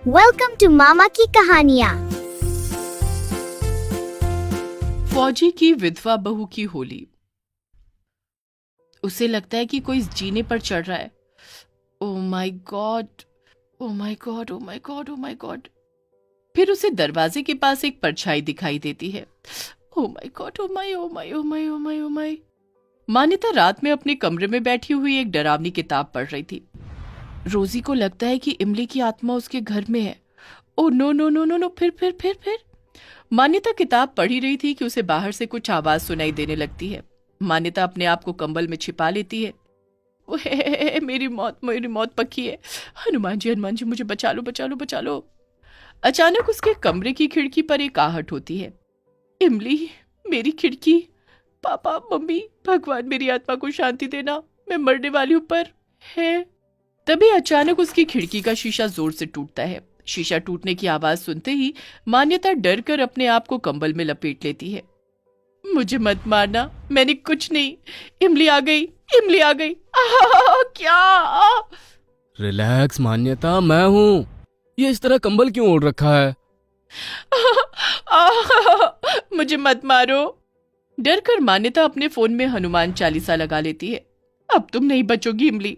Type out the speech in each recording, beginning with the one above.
Welcome to मामा की कहानियाँ। फौजी की विधवा बहू की होली। उसे लगता है कि कोई जीने पर चढ़ रहा है। Oh my God, oh my God, oh my God, oh my God. फिर उसे दरवाजे के पास एक परछाई दिखाई देती है। Oh my God, oh my, oh my, oh my, oh my, oh my. मान्यता रात में अपने कमरे में बैठी हुई एक डरावनी किताब पढ़ रही थी। रोजी को लगता है कि इमली की आत्मा उसके घर में है। Oh no no no no no. फिर मान्यता किताब पढ़ ही रही थी कि उसे बाहर से कुछ आवाज सुनाई देने लगती है। मान्यता अपने आप को कंबल में छिपा लेती है। ओहे, मेरी मौत पक्की है। हनुमान जी मुझे बचा लो, बचा लो, बचा लो। अचानक उसके कमरे की खिड़की पर एक आहट होती है। इमली, मेरी खिड़की। पापा, मम्मी, भगवान मेरी आत्मा को शांति देना, मैं मरने वाली हूं पर है। तभी अचानक उसकी खिड़की का शीशा जोर से टूटता है। शीशा टूटने की आवाज सुनते ही मान्यता डर कर अपने आप को कंबल में लपेट लेती है। मुझे मत मारना, मैंने कुछ नहीं। इमली आ गई, इमली आ गई। क्या? रिलैक्स मान्यता, मैं हूँ। ये इस तरह कंबल क्यों ओढ़ रखा है? मुझे मत मारो। डर कर मान्यता अपने फोन में हनुमान चालीसा लगा लेती है। अब तुम नहीं बचोगी इमली।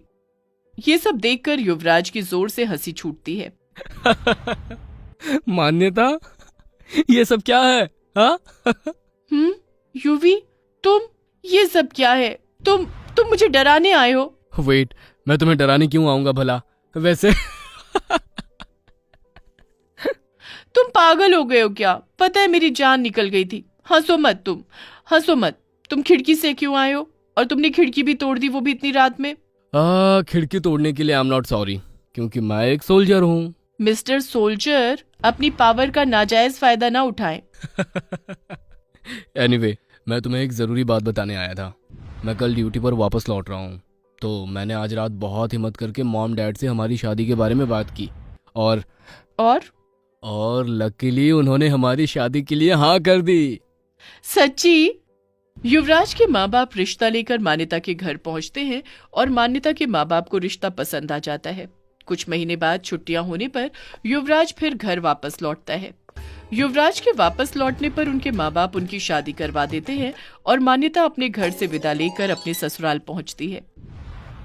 ये सब देखकर युवराज की जोर से हंसी छूटती है। मान्यता, ये सब क्या है? हाँ? युवी, तुम, ये सब क्या है? तुम मुझे डराने आए हो? वेट, मैं तुम्हें डराने क्यों आऊंगा भला? वैसे तुम पागल हो गए हो क्या? पता है मेरी जान निकल गई थी। हंसो मत तुम, हंसो मत। तुम खिड़की से क्यों आए हो? और तुमने खिड़की भी तोड़ दी, वो भी इतनी रात में। खिड़की तोड़ने के लिए आई एम नॉट सॉरी, क्योंकि मैं एक सोल्जर हूँ। मिस्टर सोल्जर, अपनी पावर का नाजायज फायदा ना उठाएं। एनीवे, मैं तुम्हें एक ज़रूरी बात बताने आया था। मैं कल ड्यूटी पर वापस लौट रहा हूँ, तो मैंने आज रात बहुत हिम्मत करके मॉम डैड से हमारी शादी के बारे में बात की। और और लकीली उन्होंने हमारी शादी के लिए हाँ कर दी। सच्ची? युवराज के माँ बाप रिश्ता लेकर मान्यता के घर पहुंचते हैं और मान्यता के माँ बाप को रिश्ता पसंद आ जाता है। कुछ महीने बाद छुट्टियां होने पर युवराज फिर घर वापस लौटता है। युवराज के वापस लौटने पर उनके माँ बाप उनकी शादी करवा देते हैं और मान्यता अपने घर से विदा लेकर अपने ससुराल पहुंचती है।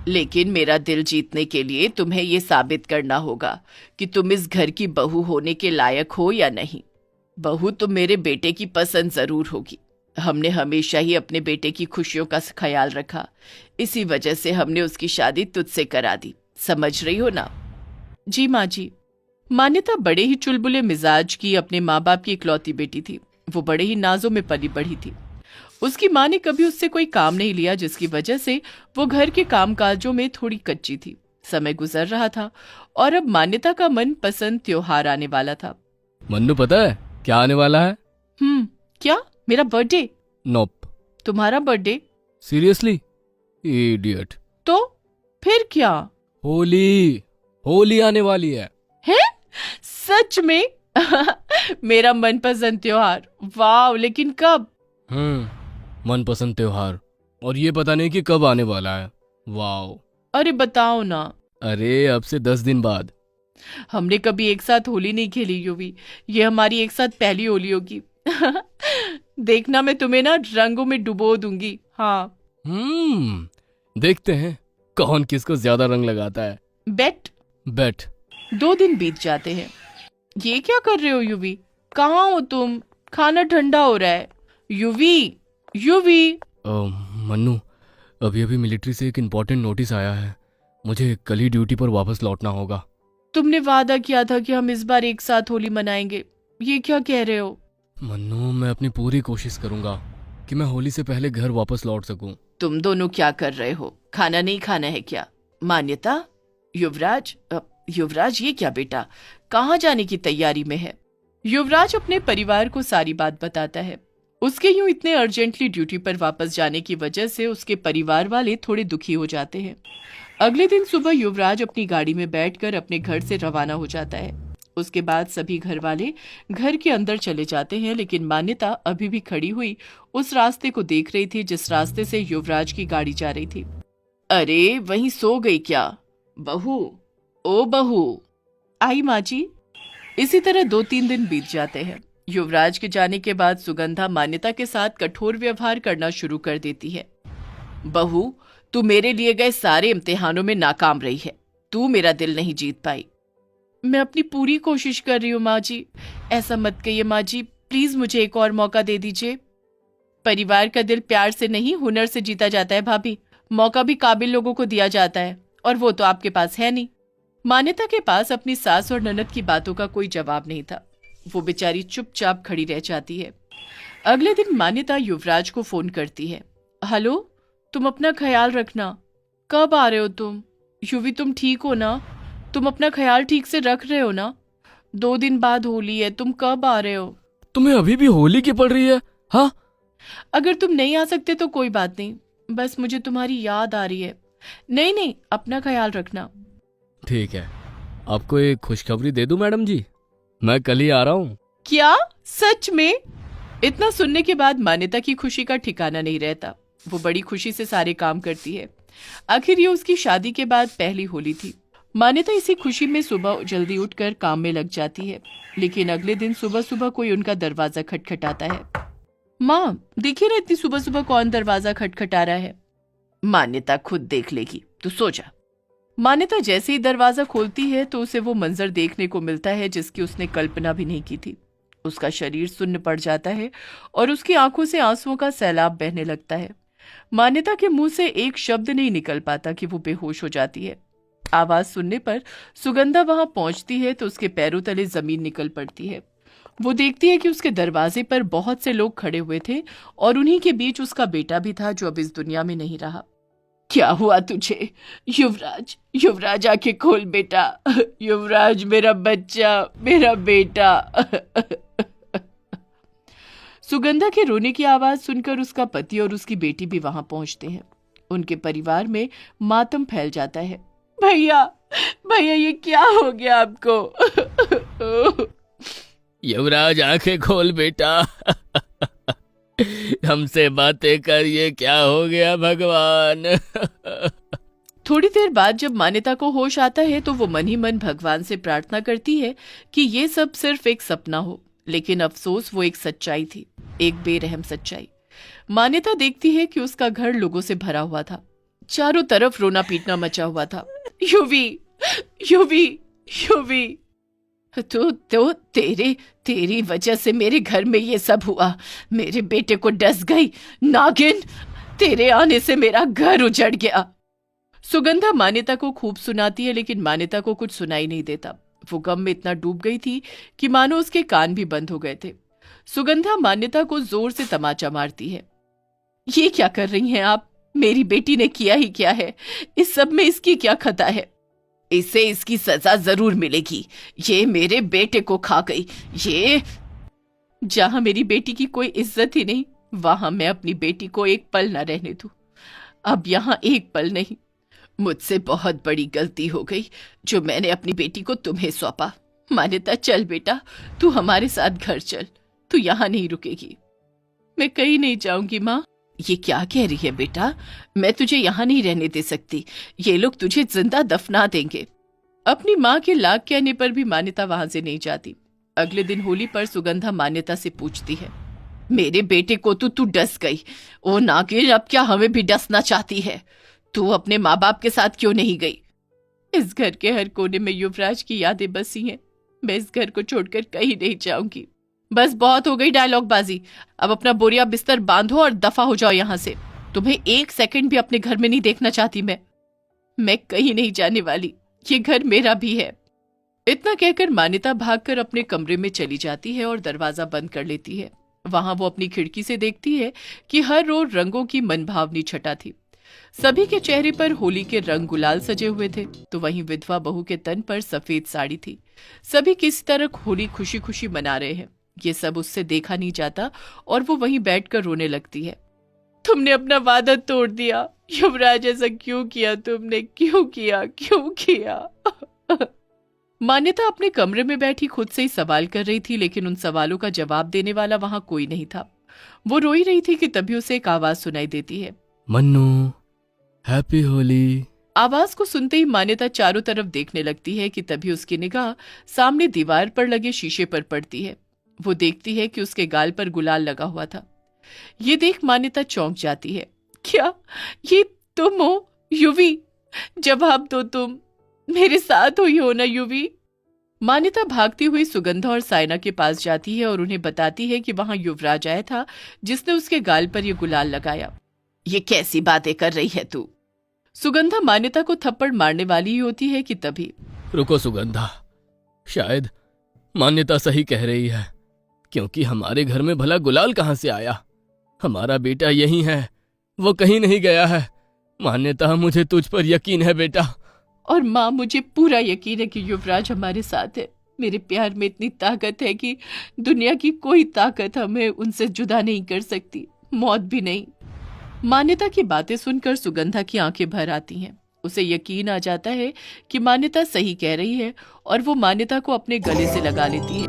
लेकिन मेरा दिल जीतने के लिए तुम्हें ये साबित करना होगा कि तुम इस घर की बहू होने के लायक हो या नहीं। बहू तो मेरे बेटे की पसंद जरूर होगी। हमने हमेशा ही अपने बेटे की खुशियों का ख्याल रखा, इसी वजह से हमने उसकी शादी तुझसे करा दी। समझ रही हो ना? जी माँ जी। मान्यता बड़े ही चुलबुले मिजाज की अपने माँ बाप की इकलौती बेटी थी। वो बड़े ही नाजों में पली बढ़ी थी। उसकी माँ ने कभी उससे कोई काम नहीं लिया, जिसकी वजह से वो घर के कामकाजों में थोड़ी कच्ची थी। समय गुजर रहा था और अब मान्यता का मन पसंद त्योहार आने वाला था। मन्नू, पता है क्या आने वाला है? क्या? मेरा बर्थडे? नोप। तुम्हारा बर्थडे? सीरियसली? इडियट। तो फिर क्या? होली, होली आने वाली है। सच में? मेरा मनपसंद त्योहार। वाह, लेकिन कब? मनपसंद त्योहार, और ये पता नहीं कि कब आने वाला है। वाओ। अरे बताओ ना। अरे अब से 10 दिन बाद। हमने कभी एक साथ होली नहीं खेली युवी। ये हमारी एक साथ पहली होली होगी। देखना, मैं तुम्हें ना रंगों में डुबो दूंगी। हाँ। देखते हैं कौन किसको ज्यादा रंग लगाता है। बेट। बेट। 2 दिन बीत जाते हैं। ये क्या कर रहे हो युवी? कहाँ हो तुम? खाना ठंडा हो रहा है। युवी, युवी। मन्नू, अभी अभी मिलिट्री से एक इम्पोर्टेंट नोटिस आया है। मुझे कल ही ड्यूटी पर वापस लौटना होगा। तुमने वादा किया था कि हम इस बार एक साथ होली मनाएंगे। ये क्या कह रहे हो? मन्नू, मैं अपनी पूरी कोशिश करूंगा कि मैं होली से पहले घर वापस लौट सकूं। तुम दोनों क्या कर रहे हो? खाना नहीं खाना है क्या? मान्यता, युवराज, युवराज ये क्या बेटा, कहाँ जाने की तैयारी में है? युवराज अपने परिवार को सारी बात बताता है। उसके यूं इतने अर्जेंटली ड्यूटी पर वापस जाने की वजह से उसके परिवार वाले थोड़े दुखी हो जाते हैं। अगले दिन सुबह युवराज अपनी गाड़ी में बैठकर अपने घर से रवाना हो जाता है। उसके बाद सभी घर वाले घर के अंदर चले जाते हैं, लेकिन मान्यता अभी भी खड़ी हुई उस रास्ते को देख रही थी जिस रास्ते से युवराज की गाड़ी जा रही थी। अरे, वहीं सो गई क्या? बहू, ओ बहू। आई माँ जी। इसी तरह 2-3 दिन बीत जाते हैं। युवराज के जाने के बाद सुगंधा मान्यता के साथ कठोर व्यवहार करना शुरू कर देती है। बहू, तू मेरे लिए गए सारे इम्तिहानों में नाकाम रही है। तू मेरा दिल नहीं जीत पाई। मैं अपनी पूरी कोशिश कर रही हूँ माँ जी। ऐसा मत कहिए माँ जी, प्लीज मुझे एक और मौका दे दीजिए। परिवार का दिल प्यार से नहीं, हुनर से जीता जाता है भाभी। मौका भी काबिल लोगों को दिया जाता है, और वो तो आपके पास है नहीं। मान्यता के पास अपनी सास और ननद की बातों का कोई जवाब नहीं था। वो बेचारी चुपचाप खड़ी रह जाती है। अगले दिन मान्यता युवराज को फोन करती है। हेलो, तुम अपना ख्याल रखना। कब आ रहे हो तुम? युवी, तुम ठीक हो ना? तुम अपना ख्याल ठीक से रख रहे हो ना? 2 दिन बाद होली है, तुम कब आ रहे हो? तुम्हें अभी भी होली की पड़ रही है? हाँ, अगर तुम नहीं आ सकते तो कोई बात नहीं, बस मुझे तुम्हारी याद आ रही है। नहीं नहीं, अपना ख्याल रखना। ठीक है। आपको एक खुशखबरी दे दूं मैडम जी, मैं कल ही आ रहा हूँ। क्या? सच में? इतना सुनने के बाद मान्यता की खुशी का ठिकाना नहीं रहता। वो बड़ी खुशी से सारे काम करती है। आखिर ये उसकी शादी के बाद पहली होली थी। मान्यता इसी खुशी में सुबह जल्दी उठकर काम में लग जाती है। लेकिन अगले दिन सुबह सुबह कोई उनका दरवाजा खटखटाता है। माँ, देखिए ना, इतनी सुबह सुबह कौन दरवाजा खटखटा रहा है। मान्यता खुद देख लेगी, तू सो जा। मान्यता जैसे ही दरवाजा खोलती है तो उसे वो मंजर देखने को मिलता है जिसकी उसने कल्पना भी नहीं की थी। उसका शरीर सुन्न पड़ जाता है और उसकी आंखों से आंसुओं का सैलाब बहने लगता है। मान्यता के मुंह से एक शब्द नहीं निकल पाता कि वो बेहोश हो जाती है। आवाज सुनने पर सुगंधा वहां पहुंचती है तो उसके पैरों तले जमीन निकल पड़ती है। वो देखती है कि उसके दरवाजे पर बहुत से लोग खड़े हुए थे और उन्हीं के बीच उसका बेटा भी था जो अब इस दुनिया में नहीं रहा। क्या हुआ तुझे? युवराज, युवराज आंखें खोल बेटा। युवराज, मेरा बच्चा, मेरा बेटा। सुगंधा के रोने की आवाज सुनकर उसका पति और उसकी बेटी भी वहां पहुंचते हैं। उनके परिवार में मातम फैल जाता है। भैया, भैया, ये क्या हो गया आपको? युवराज, आंखें खोल बेटा। हमसे बातें कर, ये क्या हो गया भगवान? थोड़ी देर बाद जब मान्यता को होश आता है तो वो मन ही मन भगवान से प्रार्थना करती है कि ये सब सिर्फ एक सपना हो। लेकिन अफसोस, वो एक सच्चाई थी, एक बेरहम सच्चाई। मान्यता देखती है कि उसका घर लोगों से भरा हुआ था। चारों तरफ रोना पीटना मचा हुआ था। युवी, युवी, युवी, तो तेरी वजह से मेरे घर में ये सब हुआ। मेरे बेटे को डस गई नागिन। तेरे आने से मेरा घर उजड़ गया। सुगंधा मान्यता को खूब सुनाती है लेकिन मान्यता को कुछ सुनाई नहीं देता। वो गम में इतना डूब गई थी कि मानो उसके कान भी बंद हो गए थे। सुगंधा मान्यता को जोर से तमाचा मारती है। ये क्या कर रही हैं आप? मेरी बेटी ने किया ही क्या है? इस सब में इसकी क्या खता है? इसे इसकी सजा जरूर मिलेगी। ये मेरे बेटे को खा गई। ये जहां मेरी बेटी की कोई इज्जत ही नहीं, वहां मैं अपनी बेटी को एक पल न रहने दूं। अब यहाँ एक पल नहीं। मुझसे बहुत बड़ी गलती हो गई जो मैंने अपनी बेटी को तुम्हें सौंपा। मान्यता, चल बेटा, तू हमारे साथ घर चल। तू यहाँ नहीं रुकेगी। मैं कहीं नहीं जाऊंगी माँ। ये क्या कह रही है बेटा? मैं तुझे यहाँ नहीं रहने दे सकती। ये लोग तुझे जिंदा दफना देंगे। अपनी माँ के लाख कहने पर भी मान्यता वहां से नहीं जाती। अगले दिन होली पर सुगंधा मान्यता से पूछती है, मेरे बेटे को तो तू डस गई। ओ नागिन, अब क्या हमें भी डसना चाहती है? तू अपने माँ बाप के साथ क्यों नहीं गई? इस घर के हर कोने में युवराज की यादें बसी हैं। मैं इस घर को छोड़कर कहीं नहीं जाऊंगी। बस बहुत हो गई डायलॉग बाजी। अब अपना बोरिया बिस्तर बांधो और दफा हो जाओ यहाँ से। तुम्हें एक सेकंड भी अपने घर में नहीं देखना चाहती मैं कहीं नहीं जाने वाली। ये घर मेरा भी है। इतना कहकर मान्यता भागकर अपने कमरे में चली जाती है और दरवाजा बंद कर लेती है। वहां वो अपनी खिड़की से देखती है कि हर ओर रंगों की मनभावनी छटा थी। सभी के चेहरे पर होली के रंग गुलाल सजे हुए थे, तो वहीं विधवा बहू के तन पर सफेद साड़ी थी। सभी किसी तरह होली खुशी खुशी मना रहे हैं। ये सब उससे देखा नहीं जाता और वो वहीं बैठकर रोने लगती है। तुमने अपना वादा तोड़ दिया युवराज, ऐसा क्यों किया तुमने? क्यों किया, क्यों किया? मान्यता अपने कमरे में बैठी खुद से ही सवाल कर रही थी, लेकिन उन सवालों का जवाब देने वाला वहां कोई नहीं था। वो रोई रही थी कि तभी उसे एक आवाज सुनाई देती है। मन्नू, हैप्पी होली। आवाज को सुनते ही मान्यता चारों तरफ देखने लगती है कि तभी उसकी निगाह सामने दीवार पर लगे शीशे पर पड़ती है। वो देखती है कि उसके गाल पर गुलाल लगा हुआ था। ये देख मान्यता चौंक जाती है। क्या ये तुम हो युवी? जवाब दो, तुम मेरे साथ हुई हो ना युवी? मान्यता भागती हुई सुगंधा और सायना के पास जाती है और उन्हें बताती है कि वहां युवराज आया था जिसने उसके गाल पर यह गुलाल लगाया। ये कैसी बातें कर रही है तू? सुगंधा मान्यता को थप्पड़ मारने वाली ही होती है कि तभी रुको सुगंधा, शायद मान्यता सही कह रही है, क्योंकि हमारे घर में भला गुलाल कहाँ से आया? हमारा बेटा यही है, वो कहीं नहीं गया है। मान्यता, मुझे तुझ पर यकीन है बेटा। और माँ, मुझे पूरा यकीन है कि युवराज हमारे साथ है। मेरे प्यार में इतनी ताकत है कि दुनिया की कोई ताकत हमें उनसे जुदा नहीं कर सकती, मौत भी नहीं। मान्यता की बातें सुनकर सुगंधा की आंखें भर आती हैं। उसे यकीन आ जाता है कि मान्यता सही कह रही है और वो मान्यता को अपने गले से लगा लेती है।